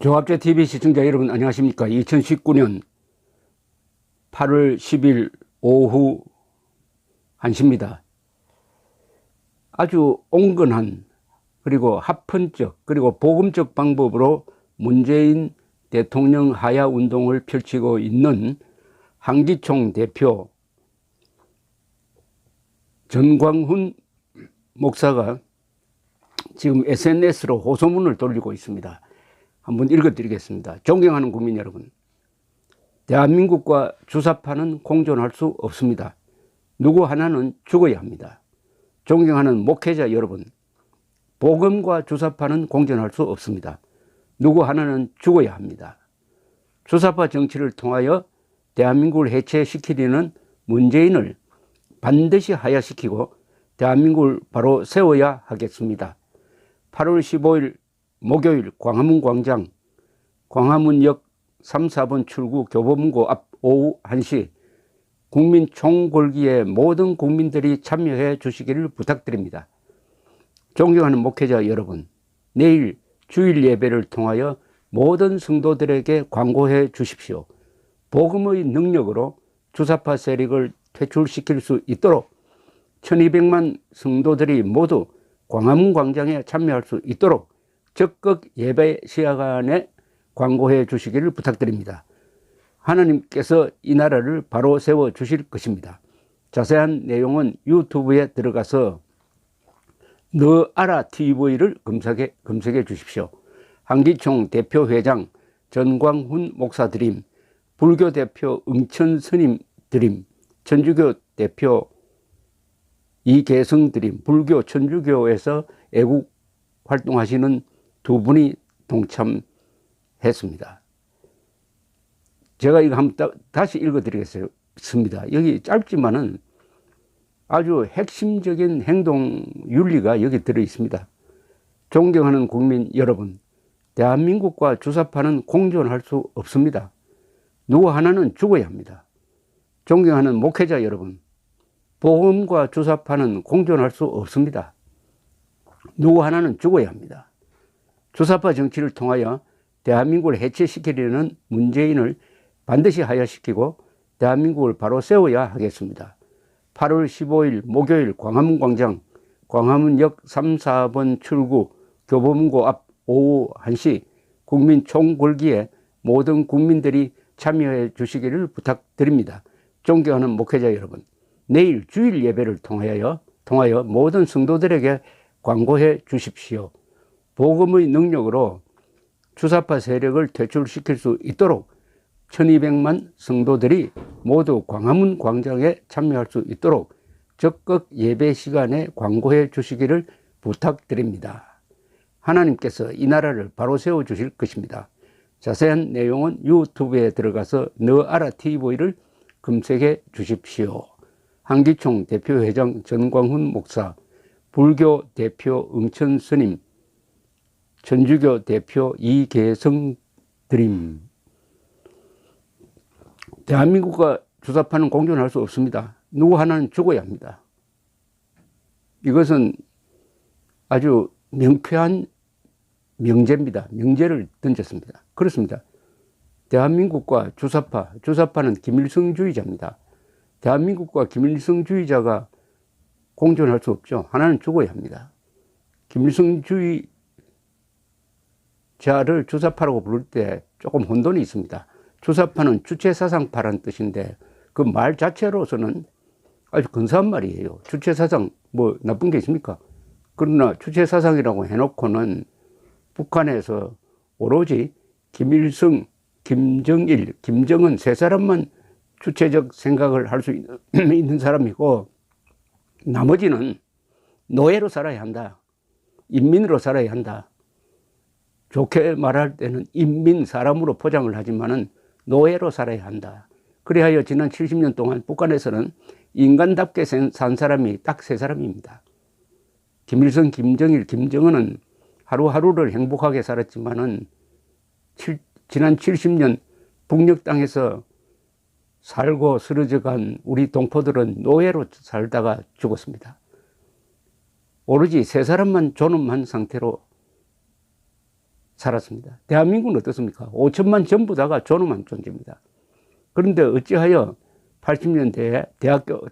조합제TV 시청자 여러분 안녕하십니까. 2019년 8월 10일 오후 1시입니다. 아주 온건한 그리고 합헌적 그리고 복음적 방법으로 문재인 대통령 하야 운동을 펼치고 있는 한기총 대표 전광훈 목사가 지금 SNS로 호소문을 돌리고 있습니다. 한번 읽어드리겠습니다. 존경하는 국민 여러분, 대한민국과 주사파는 공존할 수 없습니다. 누구 하나는 죽어야 합니다. 존경하는 목회자 여러분, 복음과 주사파는 공존할 수 없습니다. 누구 하나는 죽어야 합니다. 주사파 정치를 통하여 대한민국을 해체시키려는 문재인을 반드시 하야시키고 대한민국을 바로 세워야 하겠습니다. 8월 15일 목요일 광화문 광장, 광화문역 3, 4번 출구 교보문고 앞 오후 1시 국민 총궐기에 모든 국민들이 참여해 주시기를 부탁드립니다. 존경하는 목회자 여러분, 내일 주일 예배를 통하여 모든 성도들에게 광고해 주십시오. 복음의 능력으로 주사파 세력을 퇴출시킬 수 있도록 1200만 성도들이 모두 광화문 광장에 참여할 수 있도록 적극 예배 시간에 광고해 주시기를 부탁드립니다. 하나님께서 이 나라를 바로 세워 주실 것입니다. 자세한 내용은 유튜브에 들어가서 너 알아 TV를 검색해 주십시오. 한기총 대표 회장 전광훈 목사 드림, 불교 대표 응천 스님 드림, 천주교 대표 이계성 드림, 불교 천주교에서 애국 활동하시는 두 분이 동참했습니다. 제가 이거 한번 다시 읽어드리겠습니다. 여기 짧지만은 아주 핵심적인 행동 윤리가 여기 들어 있습니다. 존경하는 국민 여러분, 대한민국과 주사파는 공존할 수 없습니다. 누구 하나는 죽어야 합니다. 존경하는 목회자 여러분, 복음과 주사파는 공존할 수 없습니다. 누구 하나는 죽어야 합니다. 주사파 정치를 통하여 대한민국을 해체시키려는 문재인을 반드시 하야시키고 대한민국을 바로 세워야 하겠습니다. 8월 15일 목요일 광화문 광장, 광화문역 3, 4번 출구 교보문고 앞 오후 1시 국민 총궐기에 모든 국민들이 참여해 주시기를 부탁드립니다. 존경하는 목회자 여러분, 내일 주일 예배를 통하여 모든 성도들에게 광고해 주십시오. 복음의 능력으로 주사파 세력을 퇴출시킬 수 있도록 1200만 성도들이 모두 광화문 광장에 참여할 수 있도록 적극 예배 시간에 광고해 주시기를 부탁드립니다. 하나님께서 이 나라를 바로 세워 주실 것입니다. 자세한 내용은 유튜브에 들어가서 너 알아 TV를 검색해 주십시오. 한기총 대표 회장 전광훈 목사, 불교 대표 응천 스님, 천주교 대표 이계성 드림. 대한민국과 주사파는 공존할 수 없습니다. 누구 하나는 죽어야 합니다. 이것은 아주 명쾌한 명제입니다. 명제를 던졌습니다. 그렇습니다. 대한민국과 주사파는 김일성주의자입니다. 대한민국과 김일성주의자가 공존할 수 없죠. 하나는 죽어야 합니다. 김일성주의자를 주사파라고 부를 때 조금 혼돈이 있습니다. 주사파는 주체사상파란 뜻인데 그 말 자체로서는 아주 근사한 말이에요. 주체사상 뭐 나쁜 게 있습니까? 그러나 주체사상이라고 해놓고는 북한에서 오로지 김일성, 김정일, 김정은 세 사람만 주체적 생각을 할 수 있는 사람이고 나머지는 노예로 살아야 한다. 인민으로 살아야 한다. 좋게 말할 때는 인민, 사람으로 포장을 하지만은 노예로 살아야 한다. 그리하여 지난 70년 동안 북한에서는 인간답게 산 사람이 딱 세 사람입니다. 김일성, 김정일, 김정은은 하루하루를 행복하게 살았지만은 지난 70년 북녘 땅에서 살고 쓰러져간 우리 동포들은 노예로 살다가 죽었습니다. 오로지 세 사람만 존엄한 상태로 살았습니다. 대한민국은 어떻습니까? 5천만 전부 다가 존엄한 존재입니다. 그런데 어찌하여 80년대에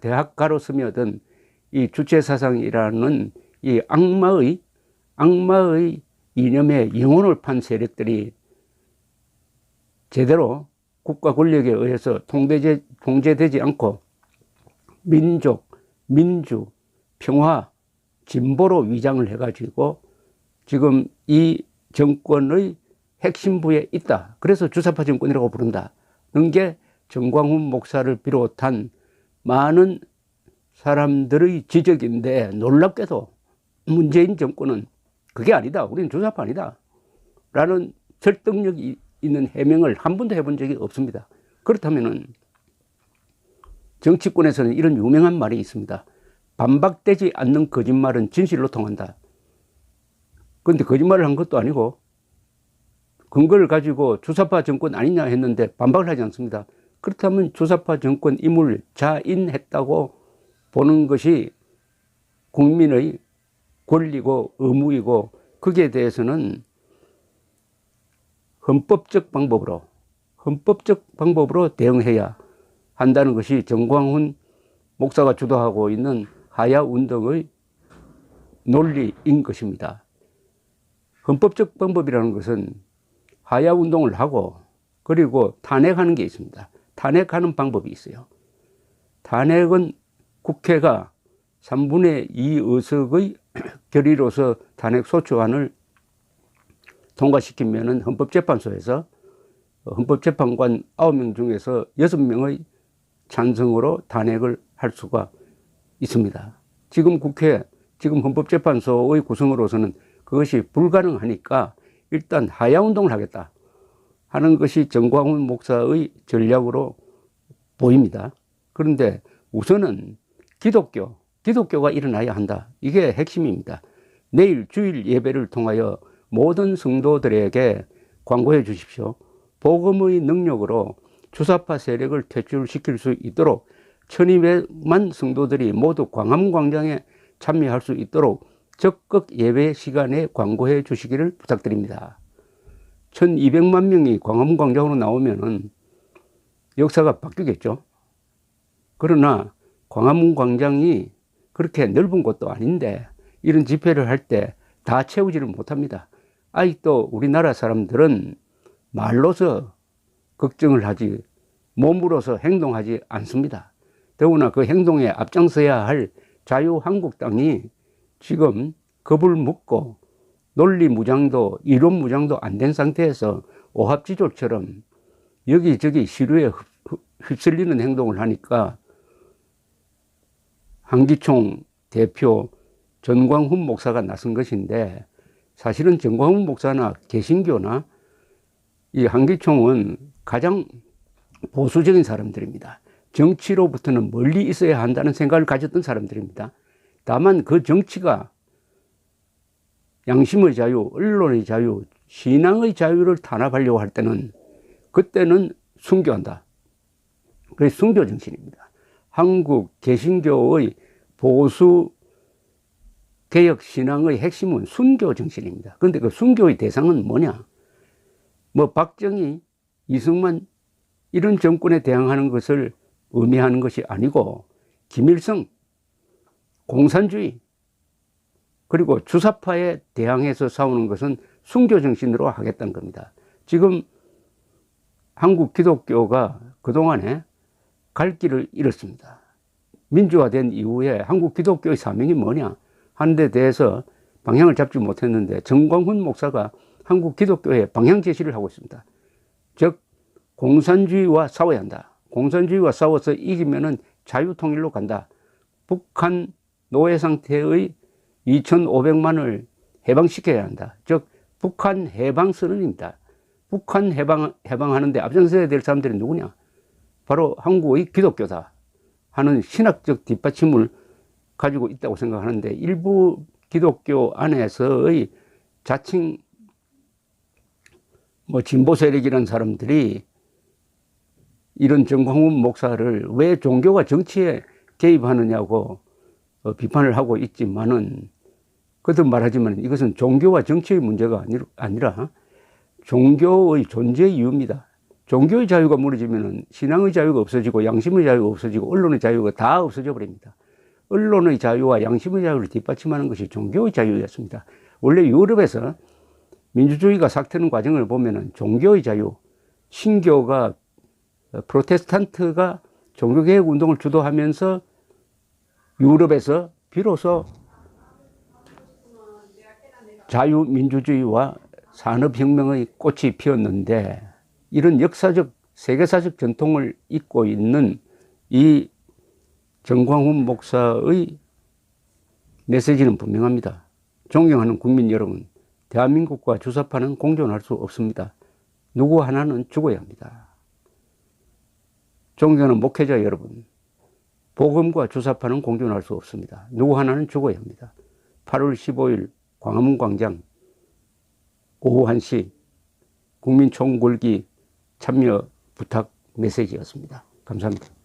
대학가로 스며든 이 주체사상이라는 이 악마의 이념에 영혼을 판 세력들이 제대로 국가 권력에 의해서 통제되지 않고 민족, 민주, 평화, 진보로 위장을 해가지고 지금 이 정권의 핵심부에 있다. 그래서 주사파 정권이라고 부른다는 게 정광훈 목사를 비롯한 많은 사람들의 지적인데, 놀랍게도 문재인 정권은 그게 아니다, 우리는 주사파 아니다 라는 설득력이 있는 해명을 한 번도 해본 적이 없습니다. 그렇다면은 정치권에서는 이런 유명한 말이 있습니다. 반박되지 않는 거짓말은 진실로 통한다. 그런데 거짓말을 한 것도 아니고 근거를 가지고 주사파 정권 아니냐 했는데 반박을 하지 않습니다. 그렇다면 주사파 정권 임을 자인했다고 보는 것이 국민의 권리고 의무이고, 거기에 대해서는 헌법적 방법으로 대응해야 한다는 것이 정광훈 목사가 주도하고 있는 하야 운동의 논리인 것입니다. 헌법적 방법이라는 것은 하야 운동을 하고 그리고 탄핵하는 게 있습니다. 탄핵하는 방법이 있어요. 탄핵은 국회가 3분의 2 의석의 결의로서 탄핵 소추안을 통과시키면은 헌법재판소에서 헌법재판관 9명 중에서 6명의 찬성으로 탄핵을 할 수가 있습니다. 지금 헌법재판소의 구성으로서는 그것이 불가능하니까 일단 하야운동을 하겠다 하는 것이 정광훈 목사의 전략으로 보입니다. 그런데 우선은 기독교가 일어나야 한다. 이게 핵심입니다. 내일 주일 예배를 통하여 모든 성도들에게 광고해 주십시오. 복음의 능력으로 주사파 세력을 퇴출시킬 수 있도록 1200만 성도들이 모두 광화문광장에 참여할 수 있도록 적극 예배 시간에 광고해 주시기를 부탁드립니다. 1200만 명이 광화문광장으로 나오면은 역사가 바뀌겠죠. 그러나 광화문광장이 그렇게 넓은 곳도 아닌데 이런 집회를 할 때 다 채우지를 못합니다. 아직도 우리나라 사람들은 말로서 걱정을 하지 몸으로서 행동하지 않습니다. 더구나 그 행동에 앞장서야 할 자유한국당이 지금 겁을 먹고 논리무장도 이론무장도 안 된 상태에서 오합지졸처럼 여기저기 시루에 휩쓸리는 행동을 하니까 한기총 대표 전광훈 목사가 나선 것인데, 사실은 전광훈 목사나 개신교나 이 한기총은 가장 보수적인 사람들입니다. 정치로부터는 멀리 있어야 한다는 생각을 가졌던 사람들입니다. 다만 그 정치가 양심의 자유, 언론의 자유, 신앙의 자유를 탄압하려고 할 때는 그때는 순교한다. 그게 순교 정신입니다. 한국 개신교의 보수 개혁 신앙의 핵심은 순교 정신입니다. 그런데 그 순교의 대상은 뭐냐? 뭐 박정희, 이승만 이런 정권에 대항하는 것을 의미하는 것이 아니고 김일성, 공산주의 그리고 주사파에 대항해서 싸우는 것은 순교 정신으로 하겠다는 겁니다. 지금 한국 기독교가 그동안에 갈 길을 잃었습니다. 민주화된 이후에 한국 기독교의 사명이 뭐냐 하는 데 대해서 방향을 잡지 못했는데, 정광훈 목사가 한국 기독교에 방향 제시를 하고 있습니다. 즉 공산주의와 싸워야 한다. 공산주의와 싸워서 이기면은 자유통일로 간다. 북한 노예 상태의 2,500만을 해방시켜야 한다. 즉 북한 해방 선언입니다. 북한 해방하는데 앞장서야 될 사람들이 누구냐? 바로 한국의 기독교다 하는 신학적 뒷받침을 가지고 있다고 생각하는데, 일부 기독교 안에서의 자칭 진보 세력이라는 사람들이 이런 정광훈 목사를 왜 종교가 정치에 개입하느냐고 비판을 하고 있지만은, 그들 말하지만 이것은 종교와 정치의 문제가 아니라 종교의 존재 이유입니다. 종교의 자유가 무너지면 신앙의 자유가 없어지고 양심의 자유가 없어지고 언론의 자유가 다 없어져 버립니다. 언론의 자유와 양심의 자유를 뒷받침하는 것이 종교의 자유였습니다. 원래 유럽에서 민주주의가 삭트는 과정을 보면은 종교의 자유, 신교가 프로테스탄트가 종교개혁 운동을 주도하면서 유럽에서 비로소 자유민주주의와 산업혁명의 꽃이 피었는데, 이런 역사적 세계사적 전통을 잇고 있는 이 정광훈 목사의 메시지는 분명합니다. 존경하는 국민 여러분, 대한민국과 주사파는 공존할 수 없습니다. 누구 하나는 죽어야 합니다. 존경하는 목회자 여러분, 복음과 주사파는 공존할 수 없습니다. 누구 하나는 죽어야 합니다. 8월 15일 광화문 광장 오후 1시 국민 총궐기 참여 부탁 메시지였습니다. 감사합니다.